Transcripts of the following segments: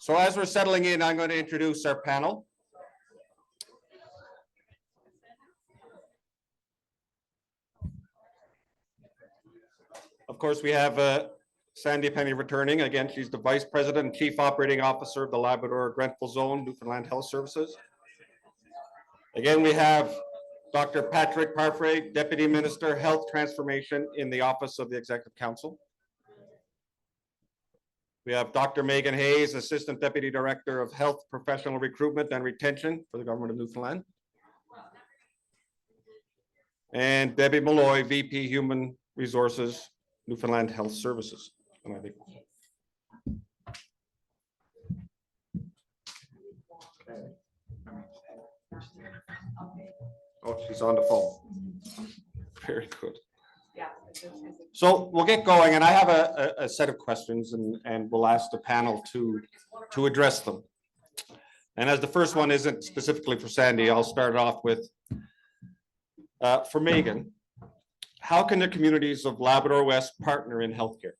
So as we're settling in, I'm going to introduce our panel. Of course, we have Sandy Penny returning. Again, she's the Vice President and Chief Operating Officer of the Labrador Grenfell Zone, Newfoundland Health Services. Again, we have Dr. Patrick Parfray, Deputy Minister, Health Transformation in the Office of the Executive Council. We have Dr. Megan Hayes, Assistant Deputy Director of Health Professional Recruitment and Retention for the Government of Newfoundland. And Debbie Malloy, VP Human Resources, Newfoundland Health Services. Oh, she's on the phone. Very good. So we'll get going, and I have a set of questions, and we'll ask the panel to address them. And as the first one isn't specifically for Sandy, I'll start off with, for Megan, how can the communities of Labrador West partner in healthcare?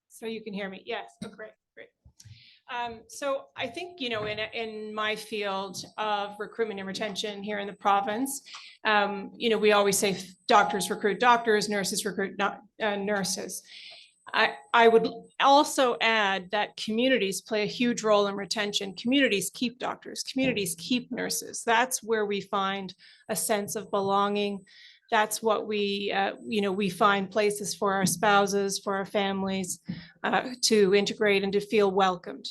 So you can hear me? Yes. Oh, great, great. So I think, you know, in my field of recruitment and retention here in the province, you know, we always say doctors recruit doctors, nurses recruit nurses. I would also add that communities play a huge role in retention. Communities keep doctors, communities keep nurses. That's where we find a sense of belonging. That's what we, you know, we find places for our spouses, for our families to integrate and to feel welcomed.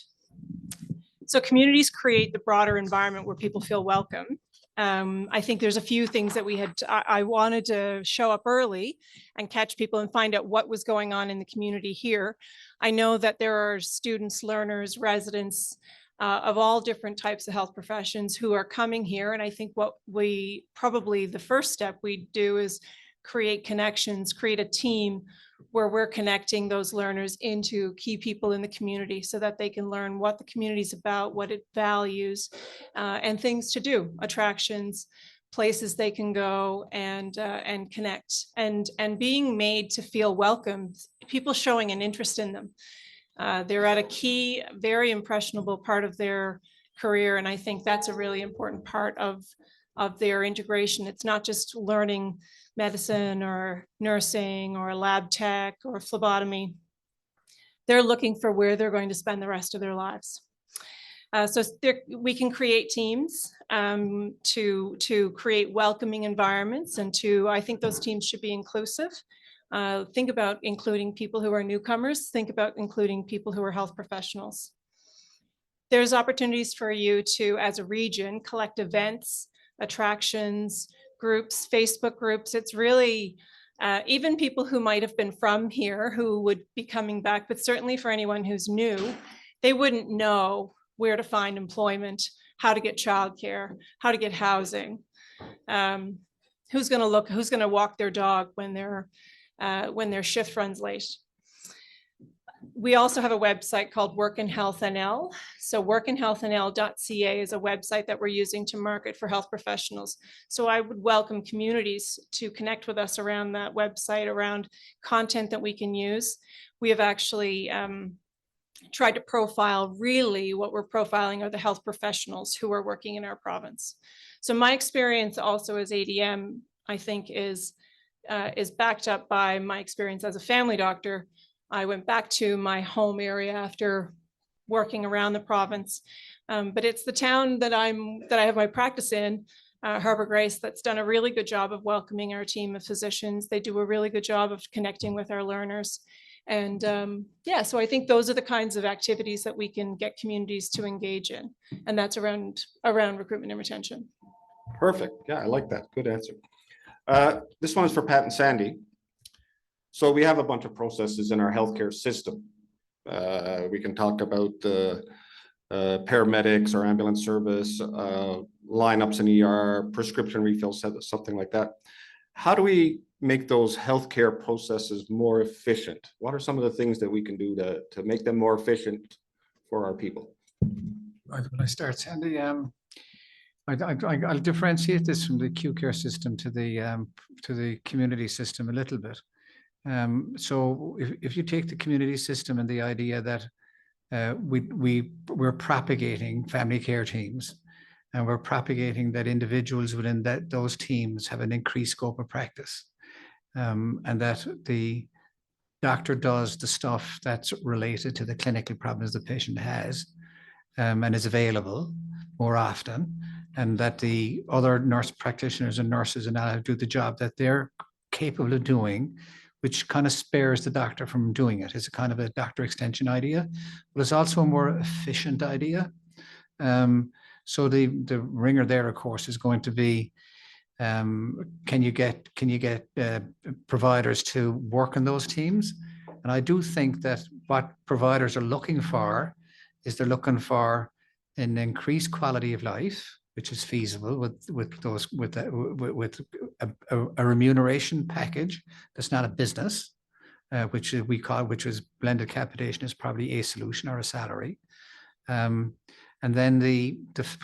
So communities create the broader environment where people feel welcome. I think there's a few things that I wanted to show up early and catch people and find out what was going on in the community here. I know that there are students, learners, residents of all different types of health professions who are coming here. And I think what the first step we do is create connections, create a team where we're connecting those learners into key people in the community so that they can learn what the community is about, what it values, and things to do, attractions, places they can go and connect, and being made to feel welcome, people showing an interest in them. They're at a key, very impressionable part of their career. And I think that's a really important part of their integration. It's not just learning medicine or nursing or lab tech or phlebotomy. They're looking for where they're going to spend the rest of their lives. So we can create teams to create welcoming environments, and I think those teams should be inclusive. Think about including people who are newcomers. Think about including people who are health professionals. There's opportunities for you to, as a region, collect events, attractions, groups, Facebook groups. It's really even people who might have been from here who would be coming back, but certainly for anyone who's new, they wouldn't know where to find employment, how to get childcare, how to get housing, who's going to walk their dog when their shift runs late. We also have a website called Work in Health NL. So workinhealthnl.ca is a website that we're using to market for health professionals. So I would welcome communities to connect with us around that website, around content that we can use. We have actually tried to profile, really what we're profiling are the health professionals who are working in our province. So my experience also as ADM, I think is backed up by my experience as a family doctor. I went back to my home area after working around the province, but it's the town that I have my practice in, Harbour Grace, that's done a really good job of welcoming our team of physicians. They do a really good job of connecting with our learners. And yeah, so I think those are the kinds of activities that we can get communities to engage in. And that's around recruitment and retention. Perfect. Yeah, I like that. Good answer. This one is for Pat and Sandy. So we have a bunch of processes in our healthcare system. We can talk about paramedics or ambulance service, lineups in ER, prescription refills, something like that. How do we make those healthcare processes more efficient? What are some of the things that we can do to make them more efficient for our people? Right, when I start, Sandy, I'll differentiate this from the acute care system to the community system a little bit. So if you take the community system and the idea that we're propagating family care teams, and we're propagating that individuals within those teams have an increased scope of practice, and that the doctor does the stuff that's related to the clinical problems the patient has, and is available more often, and that the other nurse practitioners and nurses and all do the job that they're capable of doing, which kind of spares the doctor from doing it. It's a kind of a doctor extension idea, but it's also a more efficient idea. So the ringer there, of course, is going to be, can you get providers to work in those teams? And I do think that what providers are looking for is they're looking for an increased quality of life, which is feasible with a remuneration package that's not a business, which is blended capitation is probably a solution or a salary. And then the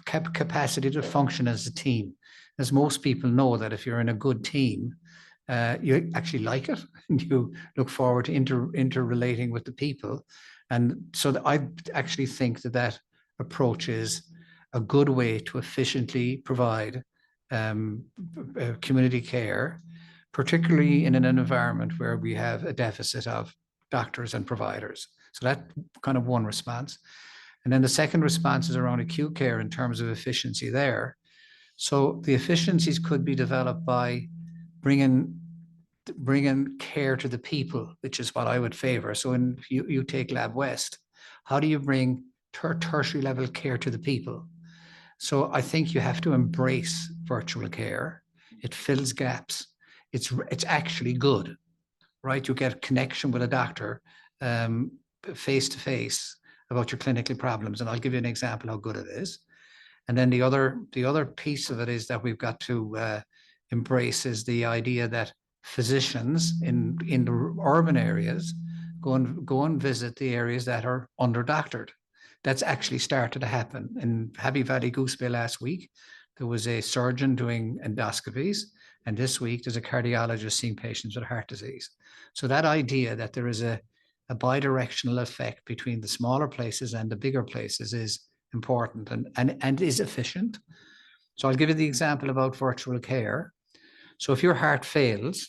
capacity to function as a team. As most people know, that if you're in a good team, you actually like it and you look forward to interrelating with the people. And so I actually think that approach is a good way to efficiently provide community care, particularly in an environment where we have a deficit of doctors and providers. So that's kind of one response. And then the second response is around acute care in terms of efficiency there. So the efficiencies could be developed by bringing care to the people, which is what I would favor. So when you take Lab West, how do you bring tertiary level care to the people? So I think you have to embrace virtual care. It fills gaps. It's actually good, right? You get a connection with a doctor face to face about your clinical problems. And I'll give you an example how good it is. And then the other piece of it is that we've got to embrace is the idea that physicians in the urban areas go and visit the areas that are under-doctored. That's actually started to happen. In Happy Valley Goose Bay last week, there was a surgeon doing endoscopies, and this week there's a cardiologist seeing patients with heart disease. So that idea that there is a bidirectional effect between the smaller places and the bigger places is important and is efficient. So I'll give you the example about virtual care. So if your heart fails,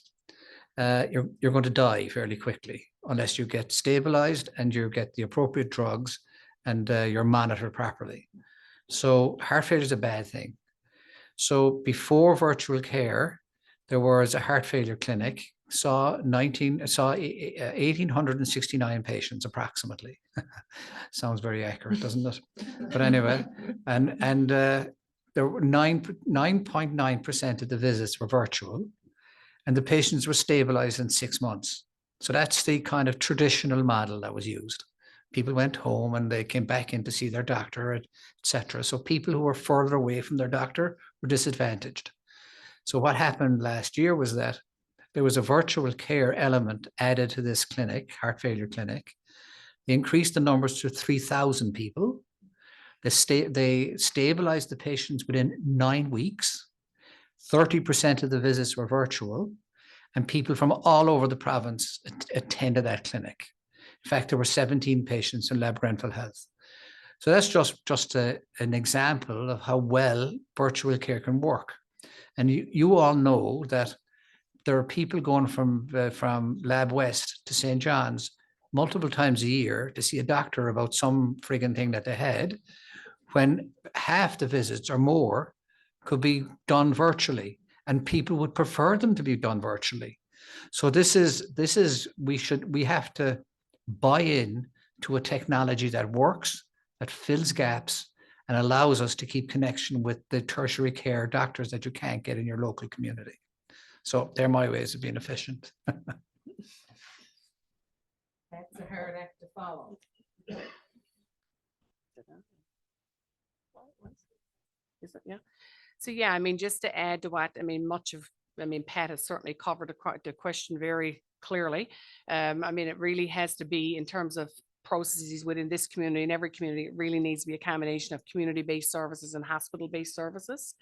you're going to die fairly quickly unless you get stabilized and you get the appropriate drugs and you're monitored properly. So heart failure is a bad thing. So before virtual care, there was a heart failure clinic, saw 1,869 patients approximately. Sounds very accurate, doesn't it? But anyway, and there were 9.9% of the visits were virtual, and the patients were stabilized in 6 months. So that's the kind of traditional model that was used. People went home and they came back in to see their doctor, etc. So people who were further away from their doctor were disadvantaged. So what happened last year was that there was a virtual care element added to this clinic, heart failure clinic. They increased the numbers to 3,000 people. They stabilized the patients within 9 weeks. 30% of the visits were virtual, and people from all over the province attended that clinic. In fact, there were 17 patients in Lab Grenfell Health. So that's just an example of how well virtual care can work. And you all know that there are people going from Lab West to St. John's multiple times a year to see a doctor about some frigging thing that they had, when half the visits or more could be done virtually, and people would prefer them to be done virtually. So we have to buy in to a technology that works, that fills gaps, and allows us to keep connection with the tertiary care doctors that you can't get in your local community. So they're my ways of being efficient. That's a hard act to follow. Is it? Yeah. So yeah, I mean, just to add to what, I mean, Pat has certainly covered the question very clearly. I mean, it really has to be in terms of processes within this community and every community. It really needs to be a combination of community-based services and hospital-based services.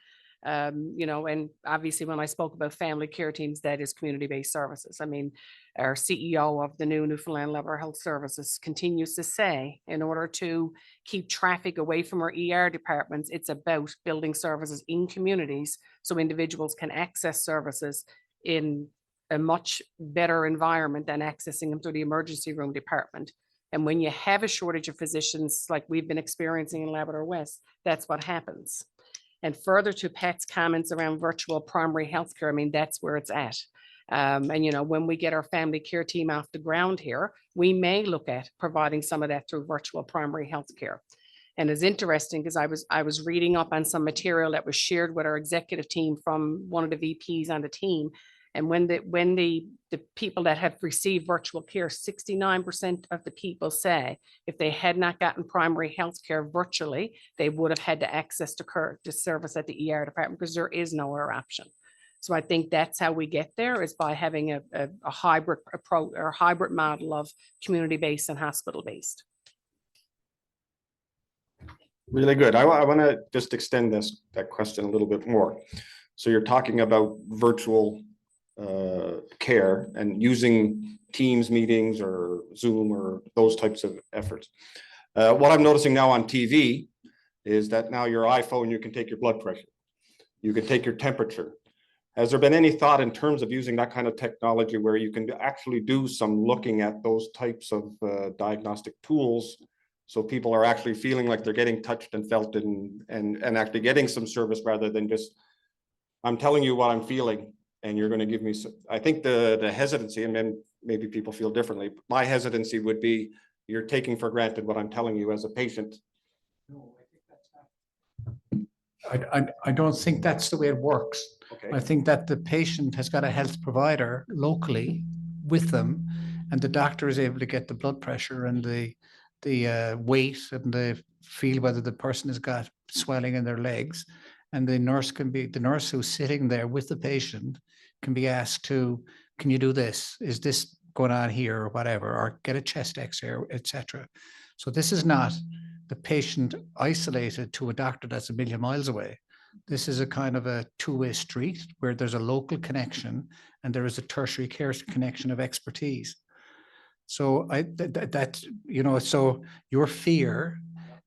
You know, and obviously when I spoke about family care teams, that is community-based services. I mean, our CEO of the new Newfoundland Labrador Health Services continues to say, in order to keep traffic away from our ER departments, it's about building services in communities so individuals can access services in a much better environment than accessing them through the emergency room department. And when you have a shortage of physicians like we've been experiencing in Labrador West, that's what happens. And further to Pat's comments around virtual primary healthcare, I mean, that's where it's at. And, you know, when we get our family care team off the ground here, we may look at providing some of that through virtual primary healthcare. And it's interesting because I was reading up on some material that was shared with our executive team from one of the VPs on the team. And when the people that have received virtual care, 69% of the people say if they had not gotten primary health care virtually, they would have had to access the service at the ER department because there is no other option. So I think that's how we get there, is by having a hybrid approach or hybrid model of community-based and hospital-based. Really good. I want to just extend that question a little bit more. So you're talking about virtual care and using Teams meetings or Zoom or those types of efforts. What I'm noticing now on TV is that now your iPhone, you can take your blood pressure, you can take your temperature. Has there been any thought in terms of using that kind of technology where you can actually do some looking at those types of diagnostic tools, so people are actually feeling like they're getting touched and felt and actually getting some service rather than just, I'm telling you what I'm feeling and you're going to give me some. I think the hesitancy, and then maybe people feel differently. My hesitancy would be, you're taking for granted what I'm telling you as a patient. I don't think that's the way it works. Okay. I think that the patient has got a health provider locally with them, and the doctor is able to get the blood pressure and the weight and the feel whether the person has got swelling in their legs, and the nurse who's sitting there with the patient can be asked to, can you do this? Is this going on here or whatever, or get a chest X-ray, etc. So this is not the patient isolated to a doctor that's a million miles away. This is a kind of a two-way street where there's a local connection and there is a tertiary care connection of expertise. So so your fear,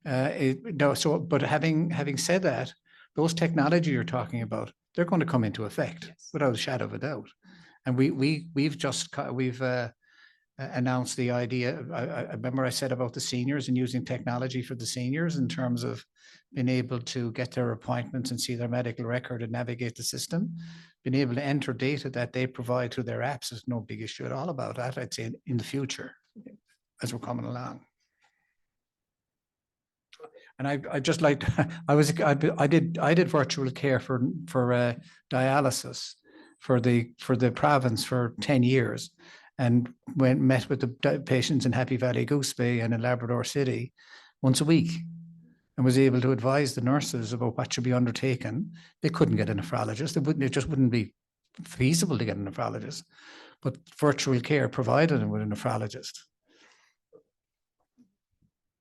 but having said that, those technology you're talking about, they're going to come into effect without a shadow of a doubt. And we've announced the idea. I remember I said about the seniors and using technology for the seniors in terms of being able to get their appointments and see their medical record and navigate the system, being able to enter data that they provide through their apps is no big issue at all about that, I'd say, in the future as we're coming along. And I just like, I did virtual care for dialysis for the province for 10 years. And met with the patients in Happy Valley Goose Bay and in Labrador City once a week, and was able to advise the nurses about what should be undertaken. They couldn't get a nephrologist. It just wouldn't be feasible to get a nephrologist. But virtual care provided them with a nephrologist.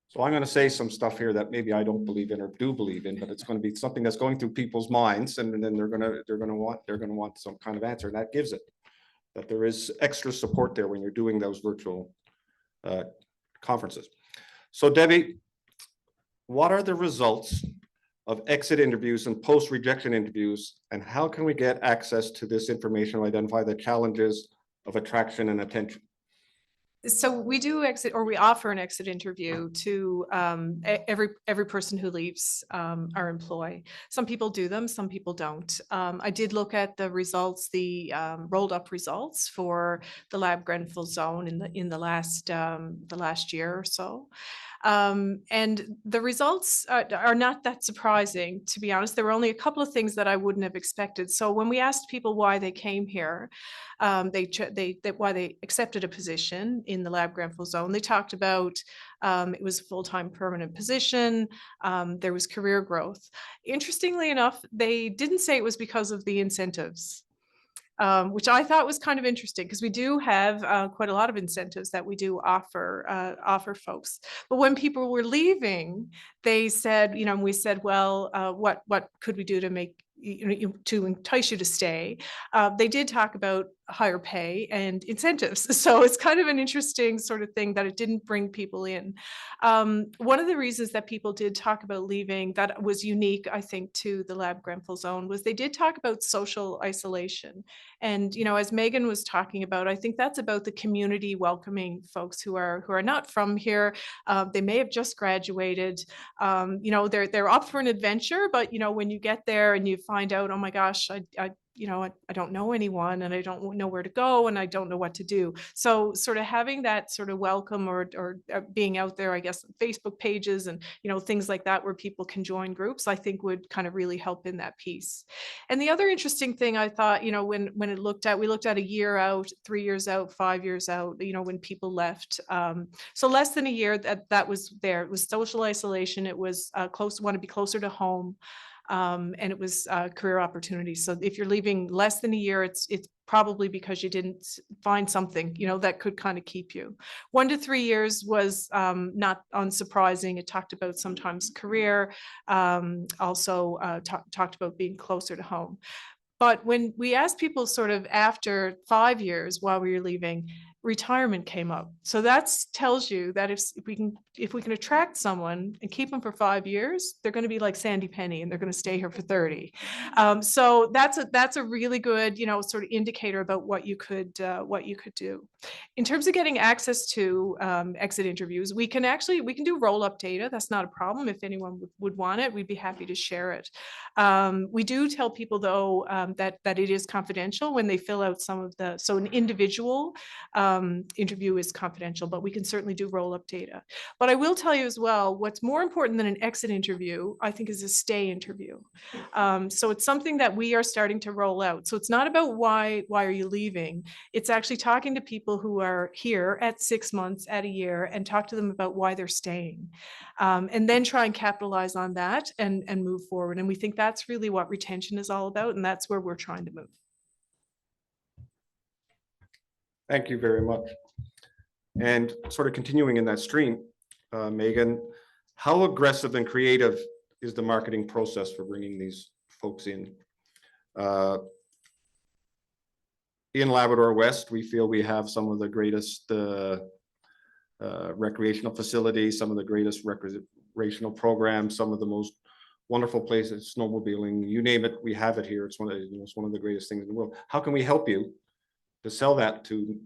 So I'm going to say some stuff here that maybe I don't believe in or do believe in, but it's going to be something that's going through people's minds, and then they're going to want some kind of answer, and that gives it. That there is extra support there when you're doing those virtual conferences. So Debbie, what are the results of exit interviews and post-rejection interviews, and how can we get access to this information to identify the challenges of attraction and attention? So we do exit, or we offer an exit interview to every person who leaves our employ. Some people do them, some people don't. I did look at the results, the rolled up results for the Lab Grenfell zone in the last year or so. And the results are not that surprising, to be honest. There were only a couple of things that I wouldn't have expected. So when we asked people why they came here, why they accepted a position in the Lab Grenfell zone, they talked about it was a full-time permanent position. There was career growth. Interestingly enough, they didn't say it was because of the incentives. Which I thought was kind of interesting, because we do have quite a lot of incentives that we do offer folks. But when people were leaving, they said, we said, well, what could we do to make to entice you to stay. They did talk about higher pay and incentives. So it's kind of an interesting sort of thing that it didn't bring people in. One of the reasons that people did talk about leaving that was unique, I think, to the Lab Grenfell zone was they did talk about social isolation. And, as Megan was talking about, I think that's about the community welcoming folks who are not from here. They may have just graduated. They're up for an adventure, but when you get there and you find out, oh my gosh, I don't know anyone and I don't know where to go and I don't know what to do. So sort of having that sort of welcome or being out there, I guess, Facebook pages and, things like that where people can join groups, I think would kind of really help in that piece. And the other interesting thing I thought, when we looked at a year out, 3 years out, 5 years out, when people left. So less than a year that was there. It was social isolation. It was want to be closer to home. And it was career opportunities. So if you're leaving less than a year, it's probably because you didn't find something, that could kind of keep you. 1 to 3 years was not unsurprising. It talked about sometimes career, also talked about being closer to home. But when we asked people sort of after 5 years while we were leaving, retirement came up. So that tells you that if we can attract someone and keep them for 5 years, they're going to be like Sandy Penny and they're going to stay here for 30. So that's a really good, sort of indicator about what you could do. In terms of getting access to exit interviews, we can do roll-up data. That's not a problem. If anyone would want it, we'd be happy to share it. We do tell people though that it is confidential when they fill out so an individual interview is confidential, but we can certainly do roll-up data. But I will tell you as well, what's more important than an exit interview, I think, is a stay interview. So it's something that we are starting to roll out. So it's not about why are you leaving? It's actually talking to people who are here at 6 months, at a year, and talk to them about why they're staying. And then try and capitalize on that and move forward. And we think that's really what retention is all about. And that's where we're trying to move. Thank you very much. And sort of continuing in that stream, Megan, how aggressive and creative is the marketing process for bringing these folks in? In Labrador West, we feel we have some of the greatest recreational facilities, some of the greatest recreational programs, some of the most wonderful places, snowmobiling, you name it, we have it here. It's one of the greatest things in the world. How can we help you to sell that to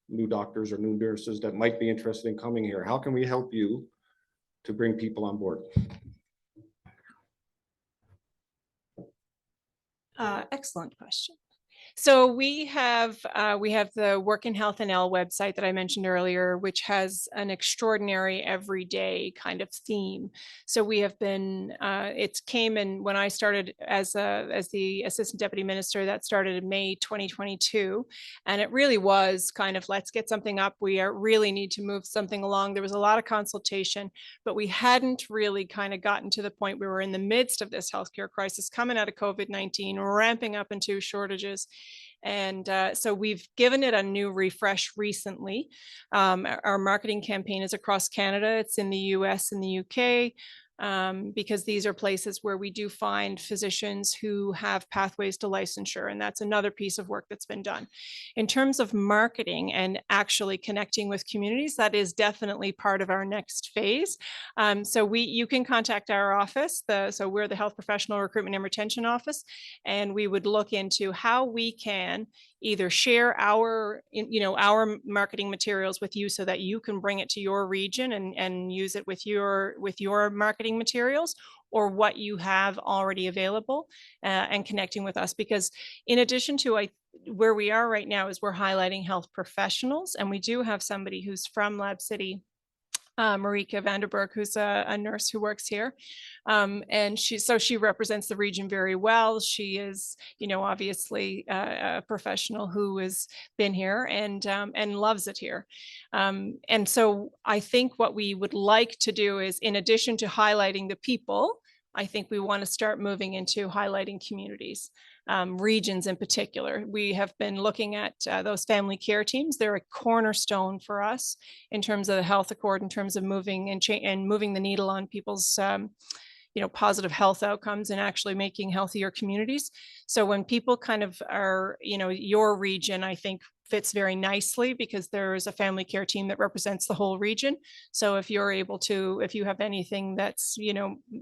new doctors or new nurses that might be interested in coming here? How can we help you to bring people on board? Excellent question. So we have the Work in Health and L website that I mentioned earlier, which has an extraordinary everyday kind of theme. So we have been, it came in when I started as the assistant deputy minister. That started in May 2022, and it really was kind of, let's get something up. We really need to move something along. There was a lot of consultation, but we hadn't really kind of gotten to the point where we're in the midst of this healthcare crisis coming out of COVID-19, ramping up into shortages. And so we've given it a new refresh recently. Our marketing campaign is across Canada. It's in the US and the UK. Because these are places where we do find physicians who have pathways to licensure. And that's another piece of work that's been done. In terms of marketing and actually connecting with communities, that is definitely part of our next phase. So you can contact our office. So we're the Health Professional Recruitment and Retention Office, and we would look into how we can either share our marketing materials with you so that you can bring it to your region and use it with your marketing materials, or what you have already available, and connecting with us. Because in addition to where we are right now is we're highlighting health professionals, and we do have somebody who's from Lab City, Marika Vanderberg, who's a nurse who works here. And she represents the region very well. She is, obviously a professional who has been here and loves it here. And so I think what we would like to do is, in addition to highlighting the people, I think we want to start moving into highlighting communities. Regions in particular. We have been looking at those family care teams. They're a cornerstone for us in terms of the health accord, in terms of moving and moving the needle on people's positive health outcomes and actually making healthier communities. So when people kind of are, your region, I think fits very nicely because there is a family care team that represents the whole region. So if you're able to, if you have anything that's,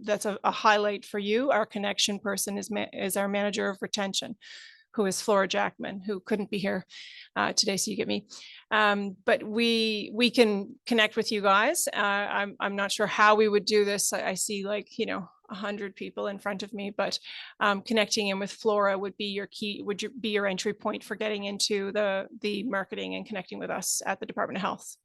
that's a highlight for you, our connection person is our manager of retention, who is Flora Jackman, who couldn't be here today, so you get me. But we can connect with you guys. I'm not sure how we would do this. I see 100 people in front of me, but connecting in with Flora would be your key, be your entry point for getting into the marketing and connecting with us at the Department of Health.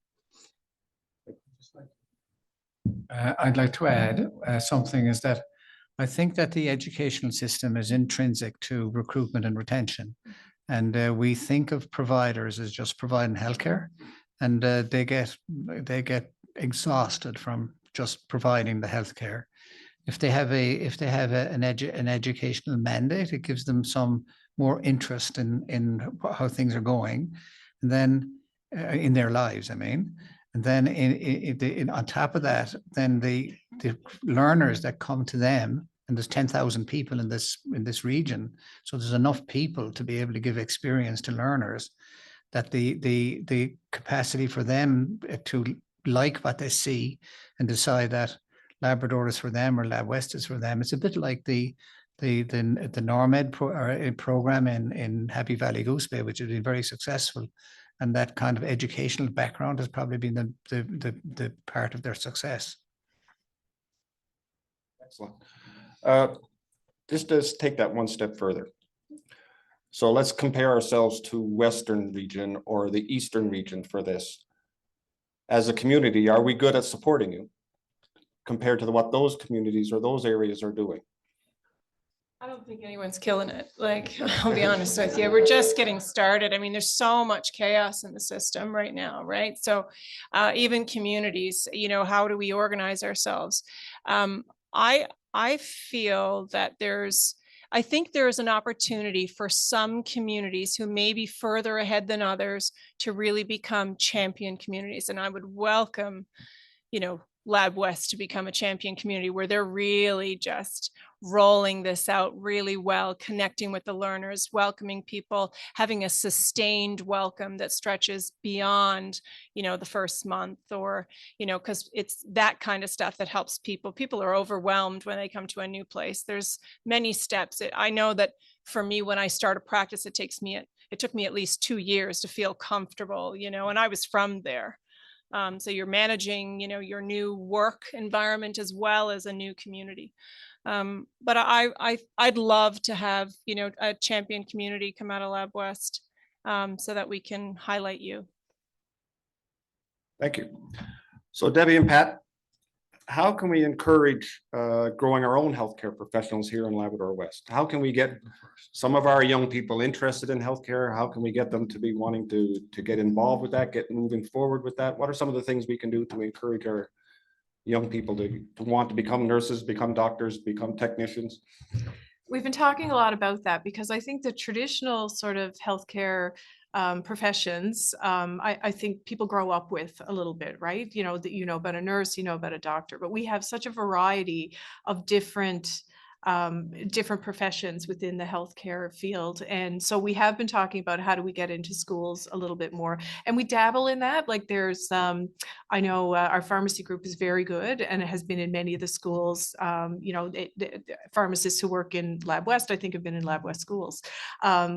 I'd like to add something is that I think that the educational system is intrinsic to recruitment and retention. And we think of providers as just providing healthcare, and they get exhausted from just providing the healthcare. If they have an educational mandate, it gives them some more interest in how things are going, and then in their lives, I mean. And then on top of that, then the learners that come to them, and there's 10,000 people in this region, so there's enough people to be able to give experience to learners, that the capacity for them to like what they see and decide that Labrador is for them or Lab West is for them. It's a bit like the NORMED program in Happy Valley Goose Bay, which has been very successful. And that kind of educational background has probably been the part of their success. Excellent. Just to take that one step further. So let's compare ourselves to Western region or the Eastern region for this. As a community, are we good at supporting you compared to what those communities or those areas are doing? I don't think anyone's killing it. I'll be honest with you, we're just getting started. I mean, there's so much chaos in the system right now, right? So even communities, how do we organize ourselves? I feel that I think there's an opportunity for some communities who may be further ahead than others to really become champion communities. And I would welcome, Lab West to become a champion community where they're really just rolling this out really well, connecting with the learners, welcoming people, having a sustained welcome that stretches beyond, the first month, or, because it's that kind of stuff that helps people. People are overwhelmed when they come to a new place. There's many steps. I know that for me, when I start a practice, it took me at least 2 years to feel comfortable, and I was from there. So you're managing, your new work environment as well as a new community. But I'd love to have, a champion community come out of Lab West, so that we can highlight you. Thank you. So Debbie and Pat, how can we encourage growing our own healthcare professionals here in Labrador West? How can we get some of our young people interested in healthcare? How can we get them to be wanting to get involved with that, get moving forward with that? What are some of the things we can do to encourage our young people to want to become nurses, become doctors, become technicians? We've been talking a lot about that because I think the traditional sort of healthcare professions, I think people grow up with a little bit, right? That about a nurse, about a doctor, but we have such a variety of different professions within the healthcare field. And so we have been talking about how do we get into schools a little bit more, and we dabble in that. Like there's, I know our pharmacy group is very good, and it has been in many of the schools. The pharmacists who work in Lab West, I think, have been in Lab West schools.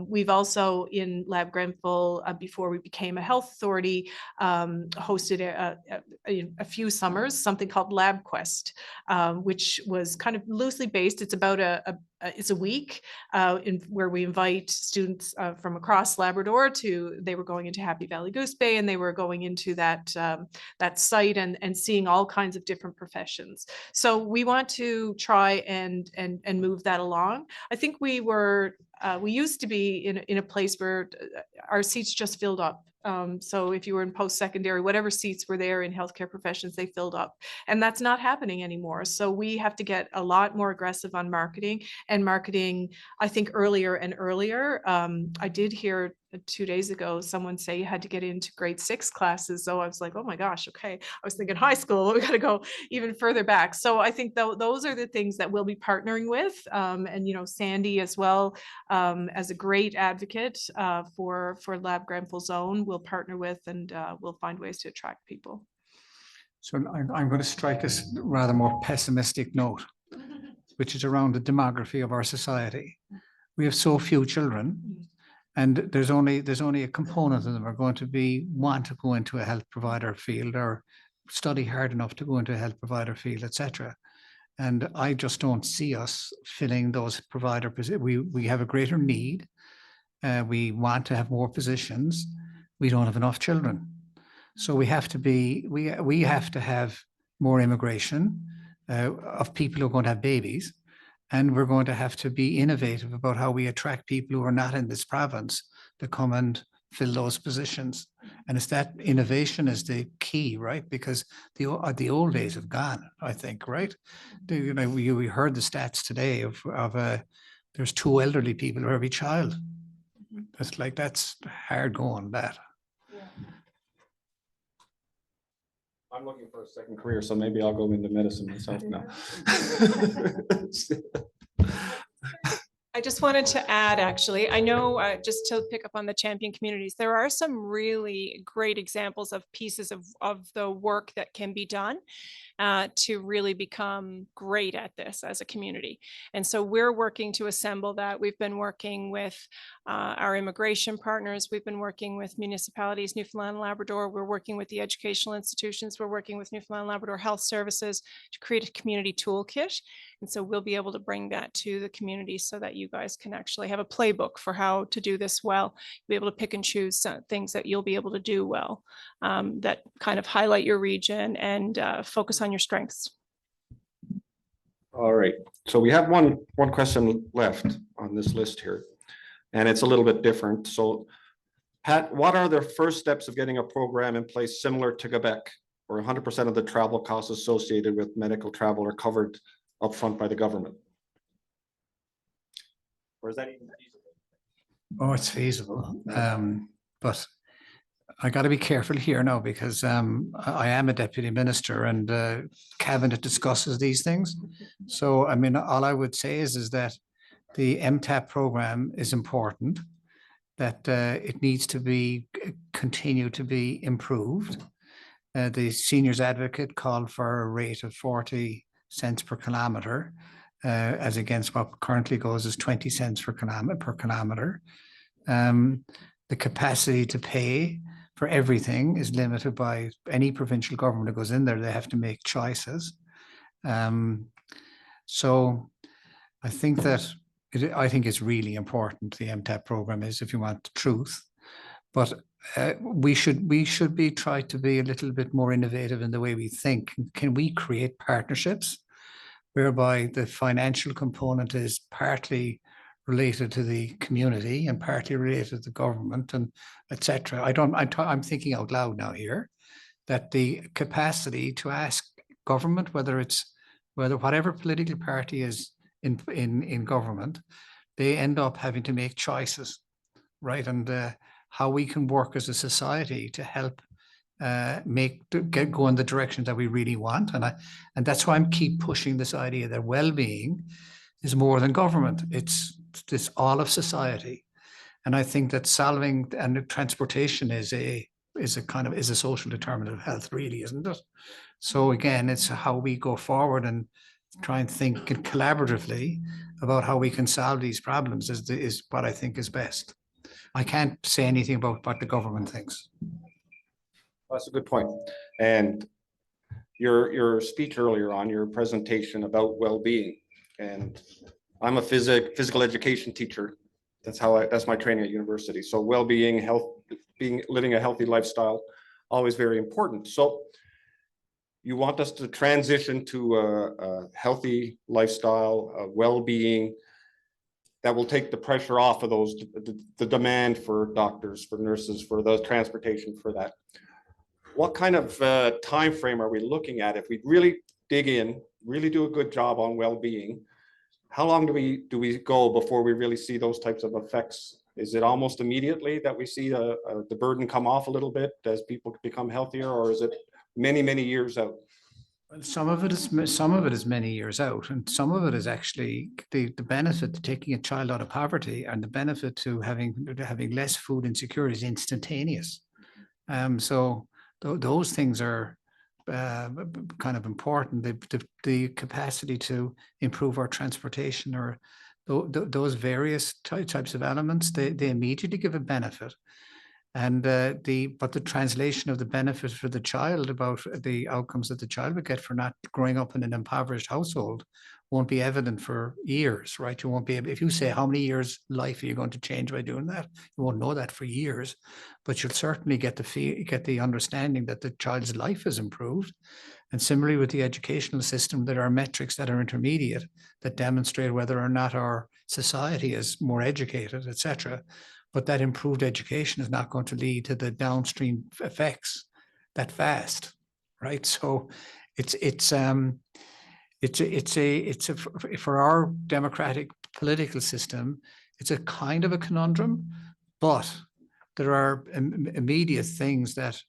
We've also in Lab Grenfell, before we became a health authority, hosted a few summers, something called Lab Quest, which was kind of loosely based. It's about it's a week where we invite students from across Labrador they were going into Happy Valley Goose Bay, and they were going into that site and seeing all kinds of different professions. So we want to try and move that along. I think we used to be in a place where our seats just filled up. So if you were in post-secondary, whatever seats were there in healthcare professions, they filled up, and that's not happening anymore. So we have to get a lot more aggressive on marketing, I think, earlier and earlier. I did hear 2 days ago, someone say you had to get into grade 6 classes. So I was like, oh my gosh, okay. I was thinking high school, we got to go even further back. So I think those are the things that we'll be partnering with. And, you know, Sandy as well, as a great advocate for Lab Grenfell Zone, we'll partner with, and we'll find ways to attract people. So I'm going to strike a rather more pessimistic note, which is around the demography of our society. We have so few children, and there's only a component of them are going to want to go into a health provider field or study hard enough to go into a health provider field, etc. And I just don't see us filling those provider positions. We have a greater need. We want to have more positions. We don't have enough children. So we have to have more immigration of people who are going to have babies. And we're going to have to be innovative about how we attract people who are not in this province to come and fill those positions. And it's that innovation is the key, right? Because the old days have gone, I think, right? You know, we heard the stats today of there's 2 elderly people for every child. That's hard going, that. I'm looking for a second career, so maybe I'll go into medicine myself now. I just wanted to add, actually, I know just to pick up on the champion communities, there are some really great examples of pieces of the work that can be done to really become great at this as a community. And so we're working to assemble that. We've been working with our immigration partners. We've been working with municipalities, Newfoundland and Labrador. We're working with the educational institutions. We're working with Newfoundland and Labrador Health Services to create a community toolkit. And so we'll be able to bring that to the community so that you guys can actually have a playbook for how to do this well. Be able to pick and choose some things that you'll be able to do well, that kind of highlight your region and focus on your strengths. All right, so we have one question left on this list here, and it's a little bit different. So, Pat, what are the first steps of getting a program in place similar to Quebec, where 100% of the travel costs associated with medical travel are covered upfront by the government? Or is that even feasible? Oh, it's feasible, but I got to be careful here now, because I am a deputy minister, and cabinet discusses these things. So, I mean, all I would say is that the MTAP program is important, that it needs to continue to be improved. The seniors advocate called for a rate of 40 cents per kilometre, as against what currently goes as 20 cents per kilometre. The capacity to pay for everything is limited by any provincial government that goes in there. They have to make choices. So I think that it's really important, the MTAP program is, if you want the truth. But we should try to be a little bit more innovative in the way we think. Can we create partnerships whereby the financial component is partly related to the community and partly related to the government, and etc. I'm thinking out loud now here, that the capacity to ask government, whether whatever political party is in government, they end up having to make choices, right? And how we can work as a society to help go in the direction that we really want. And that's why I'm keep pushing this idea that well-being is more than government. It's all of society. And I think that solving and transportation is a social determinant of health, really, isn't it? So again, it's how we go forward and try and think collaboratively about how we can solve these problems is what I think is best. I can't say anything about what the government thinks. That's a good point. And your speech earlier on, your presentation about well-being, and I'm a physical education teacher. That's my training at university. So well-being, living a healthy lifestyle, always very important. So you want us to transition to a healthy lifestyle, well-being, that will take the pressure off of the demand for doctors, for nurses, for those transportation, for that. What kind of time frame are we looking at if we really dig in, really do a good job on well-being? How long do we go before we really see those types of effects Is it almost immediately that we see the burden come off a little bit as people become healthier, or is it many, many years out? Well, some of it is many years out, and some of it is actually the benefit to taking a child out of poverty, and the benefit to having less food insecurity is instantaneous. So those things are kind of important. The capacity to improve our transportation, or those various types of elements, they immediately give a benefit. And but the translation of the benefit for the child, about the outcomes that the child would get for not growing up in an impoverished household, won't be evident for years, right? You won't be able, if you say how many years life are you going to change by doing that, you won't know that for years, but you'll certainly get the understanding that the child's life has improved. And similarly with the educational system, there are metrics that are intermediate that demonstrate whether or not our society is more educated, etc. But that improved education is not going to lead to the downstream effects that fast, right? So for our democratic political system, it's a kind of a conundrum, but there are immediate things that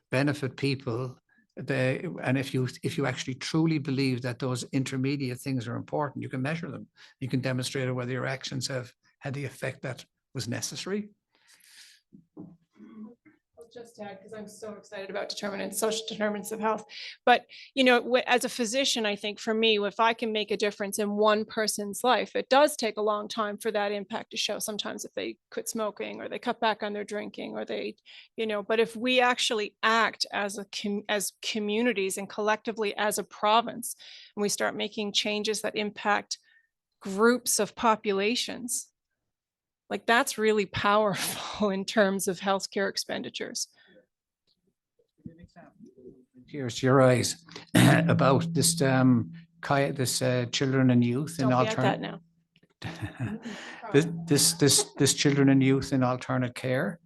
benefit people. And if you actually truly believe that those intermediate things are important, you can measure them. You can demonstrate whether your actions have had the effect that was necessary. I'll just add, because I'm so excited about social determinants of health. But, as a physician, I think for me, if I can make a difference in one person's life, it does take a long time for that impact to show. Sometimes if they quit smoking, or they cut back on their drinking, or they, but if we actually act as communities and collectively as a province, and we start making changes that impact groups of populations, like that's really powerful in terms of healthcare expenditures. Here's to your eyes about this children and youth in Don't be at that alternate. now. This children and youth in alternate care.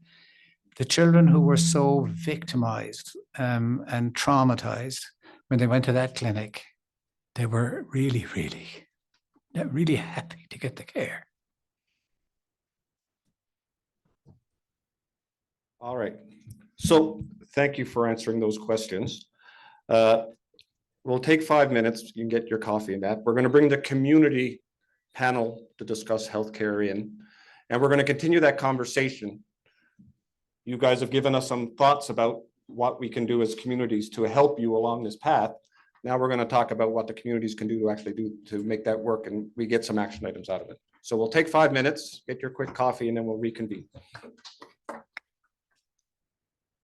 The children who were so victimized and traumatized when they went to that clinic, they were really, really, really happy to get the care. All right. So thank you for answering those questions. We'll take 5 minutes. You can get your coffee and that. We're going to bring the community panel to discuss healthcare in, and we're going to continue that conversation. You guys have given us some thoughts about what we can do as communities to help you along this path. Now we're going to talk about what the communities can do to make that work, and we get some action items out of it. So we'll take 5 minutes, get your quick coffee, and then we'll reconvene.